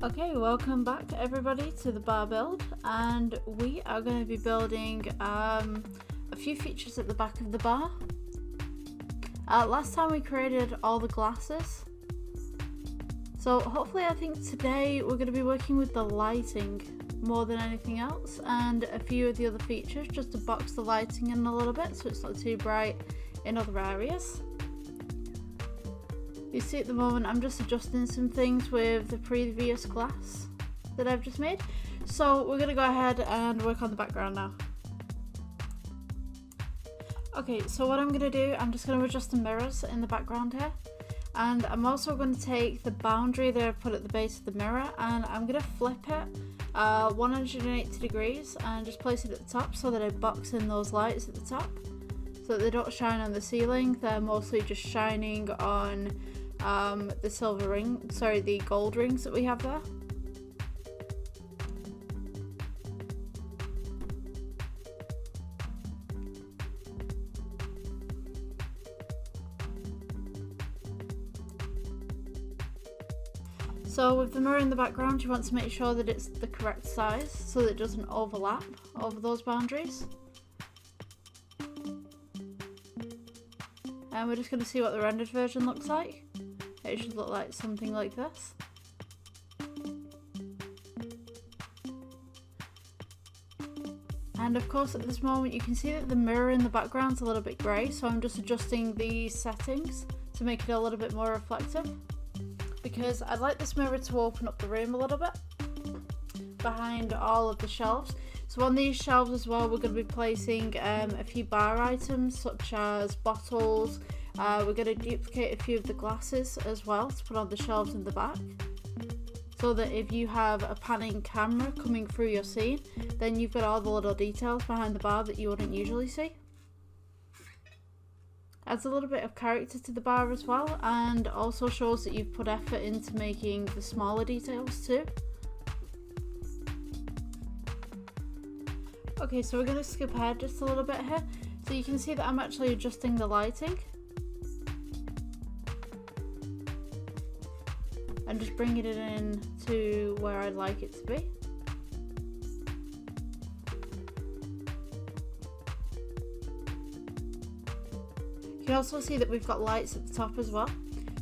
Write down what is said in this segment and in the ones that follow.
Okay, welcome back everybody to the bar build, and we are going to be building a few features at the back of the bar. Last time we created all the glasses, so hopefully I think today we're going to be working with the lighting more than anything else, and a few of the other features just to box the lighting in a little bit so it's not too bright in other areas. You see at the moment I'm just adjusting some things with the previous glass that I've just made. So we're going to go ahead and work on the background now. Okay, so what I'm going to do, I'm just going to adjust the mirrors in the background here. And I'm also going to take the boundary that I put at the base of the mirror and I'm going to flip it 180 degrees and just place it at the top so that I box in those lights at the top. So that they don't shine on the ceiling, they're mostly just shining on the gold rings that we have there. So with the mirror in the background, you want to make sure that it's the correct size so that it doesn't overlap over those boundaries. And we're just going to see what the rendered version looks like. It should look like something like this. And of course at this moment you can see that the mirror in the background is a little bit grey, so I'm just adjusting the settings to make it a little bit more reflective, because I'd like this mirror to open up the room a little bit behind all of the shelves. So on these shelves as well, we're going to be placing a few bar items such as bottles. We're going to duplicate a few of the glasses as well to put on the shelves in the back, so that if you have a panning camera coming through your scene, then you've got all the little details behind the bar that you wouldn't usually see. Adds a little bit of character to the bar as well, and also shows that you've put effort into making the smaller details too. Okay, so we're going to skip ahead just a little bit here. So you can see that I'm actually adjusting the lighting. And just bringing it in to where I'd like it to be. You can also see that we've got lights at the top as well.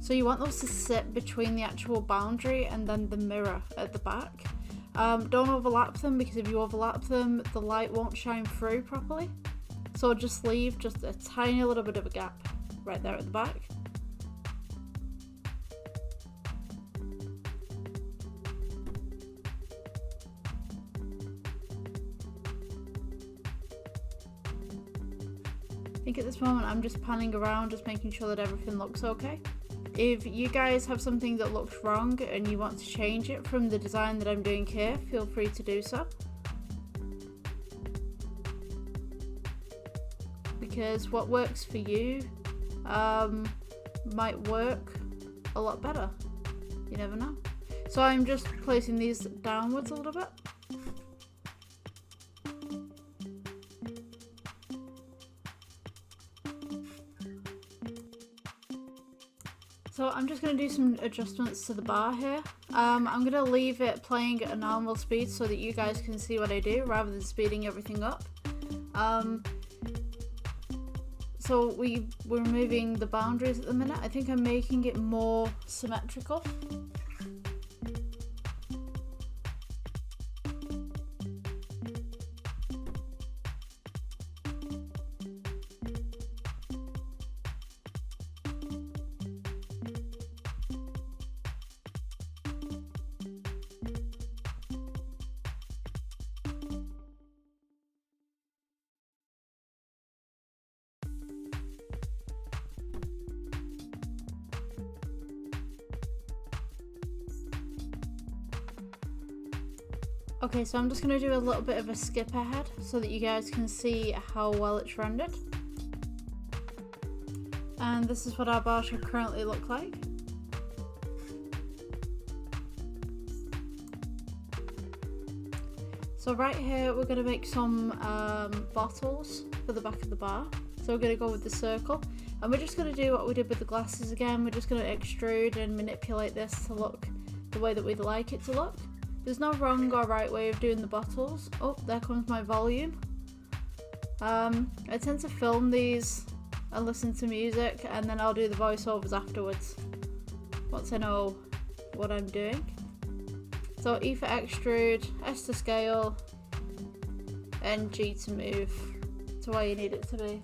So you want those to sit between the actual boundary and then the mirror at the back. Don't overlap them, because if you overlap them, the light won't shine through properly. So just leave just a tiny little bit of a gap right there at the back. I think at this moment I'm just panning around, just making sure that everything looks okay. If you guys have something that looks wrong and you want to change it from the design that I'm doing here, feel free to do so. Because what works for you might work a lot better. You never know. So I'm just placing these downwards a little bit. So I'm just going to do some adjustments to the bar here. I'm going to leave it playing at a normal speed so that you guys can see what I do rather than speeding everything up. So we're removing the boundaries at the minute. I think I'm making it more symmetrical. Okay, so I'm just going to do a little bit of a skip ahead so that you guys can see how well it's rendered. And this is what our bar should currently look like. So right here we're going to make some bottles for the back of the bar. So we're going to go with the circle, and we're just going to do what we did with the glasses again. We're just going to extrude and manipulate this to look the way that we'd like it to look. There's no wrong or right way of doing the bottles. Oh, there comes my volume. I tend to film these and listen to music, and then I'll do the voiceovers afterwards once I know what I'm doing. So E for extrude, S to scale, and G to move to where you need it to be.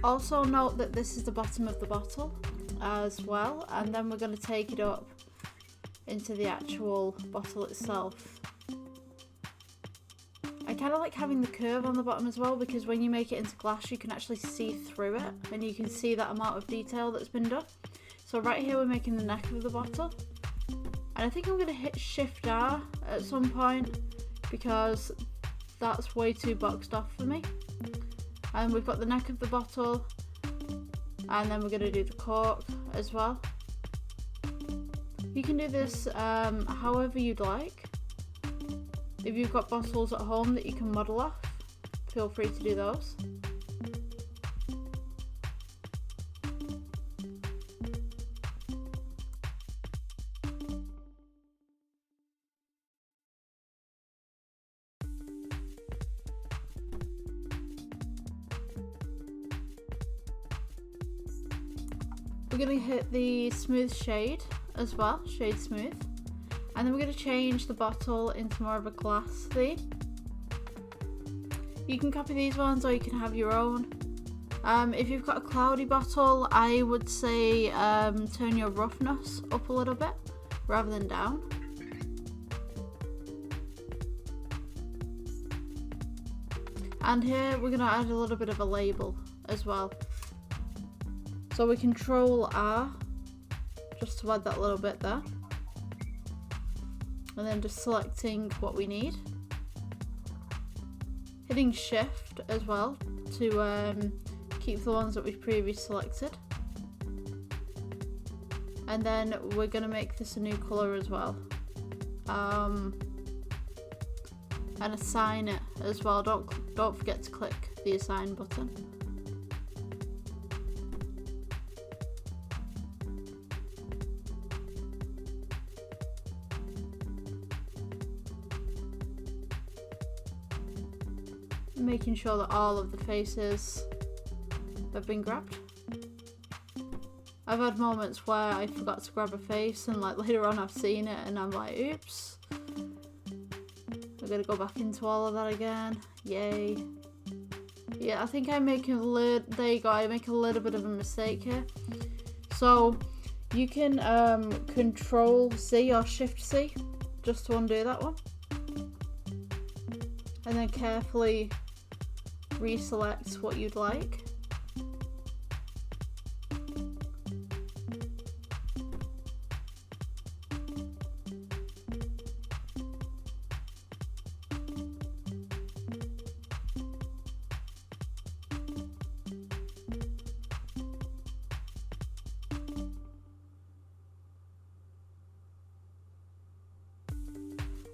Also note that this is the bottom of the bottle as well, and then we're going to take it up into the actual bottle itself. I kind of like having the curve on the bottom as well, because when you make it into glass you can actually see through it and you can see that amount of detail that's been done. So right here we're making the neck of the bottle, and I think I'm going to hit Shift R at some point because that's way too boxed off for me. And we've got the neck of the bottle, and then we're going to do the cork as well. You can do this however you'd like. If you've got bottles at home that you can model off, feel free to do those. We're going to hit the smooth shade as well, shade smooth, and then we're going to change the bottle into more of a glass theme. You can copy these ones or you can have your own. If you've got a cloudy bottle, I would say turn your roughness up a little bit rather than down. And here we're going to add a little bit of a label as well. So we Control R just to add that little bit there, and then just selecting what we need, hitting Shift as well to keep the ones that we've previously selected, and then we're going to make this a new colour as well, and assign it as well. Don't forget to click the assign button. Making sure that all of the faces have been grabbed. I've had moments where I forgot to grab a face, and like later on I've seen it and I'm like, oops, I'm gonna go back into all of that again. Yay. Yeah, I think I make a little, there you go, I make a little bit of a mistake here. So you can Control C or Shift C just to undo that one, and then carefully reselect what you'd like.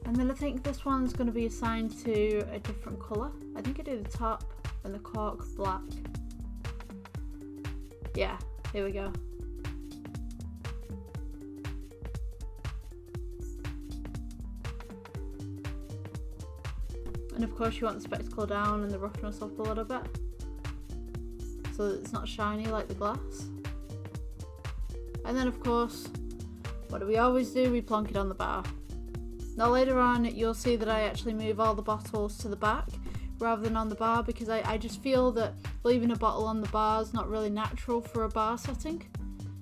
And then I think this one's going to be assigned to a different colour. I think I do the top and the cork black. Yeah, here we go. And of course you want the spectacle down and the roughness up a little bit, so that it's not shiny like the glass. And then of course, what do we always do? We plonk it on the bar. Now later on you'll see that I actually move all the bottles to the back rather than on the bar, because I just feel that leaving a bottle on the bar is not really natural for a bar setting,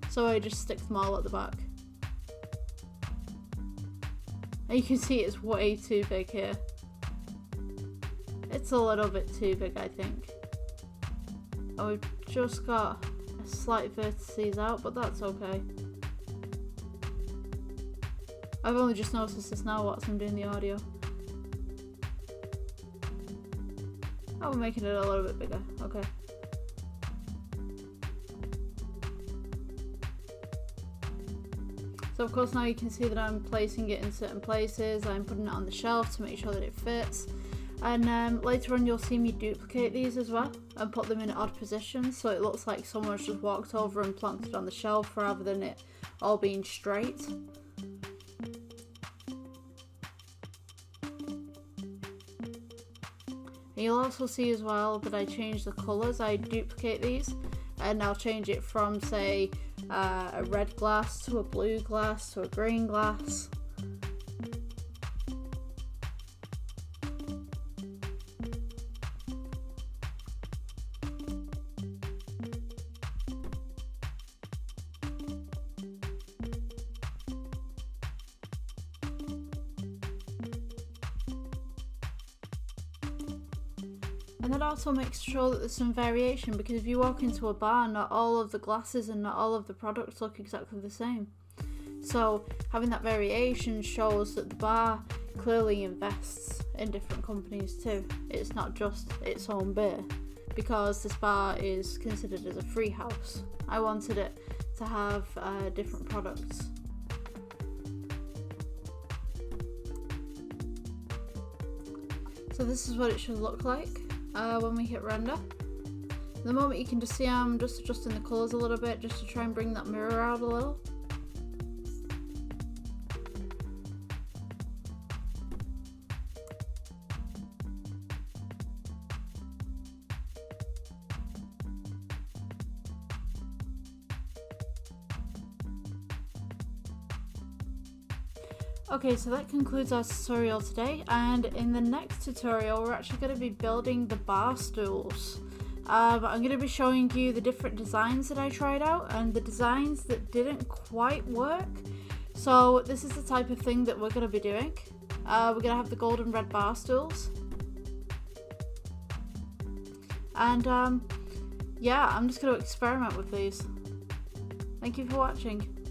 so I just stick them all at the back. And you can see it's way too big here. It's a little bit too big, I think. And we've just got a slight vertices out, but that's okay. I've only just noticed this now whilst I'm doing the audio. Oh, we're making it a little bit bigger. Okay. So of course now you can see that I'm placing it in certain places, I'm putting it on the shelf to make sure that it fits. And later on you'll see me duplicate these as well and put them in odd positions so it looks like someone's just walked over and plonked it on the shelf rather than it all being straight. And you'll also see as well that I change the colours. I duplicate these and I'll change it from, say, a red glass to a blue glass to a green glass. And that also makes sure that there's some variation, because if you walk into a bar, not all of the glasses and not all of the products look exactly the same. So having that variation shows that the bar clearly invests in different companies too. It's not just its own beer, because this bar is considered as a free house. I wanted it to have different products. So this is what it should look like when we hit render. At the moment you can just see I'm just adjusting the colours a little bit just to try and bring that mirror out a little. Okay, so that concludes our tutorial today, and in the next tutorial we're actually going to be building the bar stools. I'm going to be showing you the different designs that I tried out and the designs that didn't quite work. So this is the type of thing that we're going to be doing. We're going to have the gold and red bar stools. And yeah, I'm just going to experiment with these. Thank you for watching.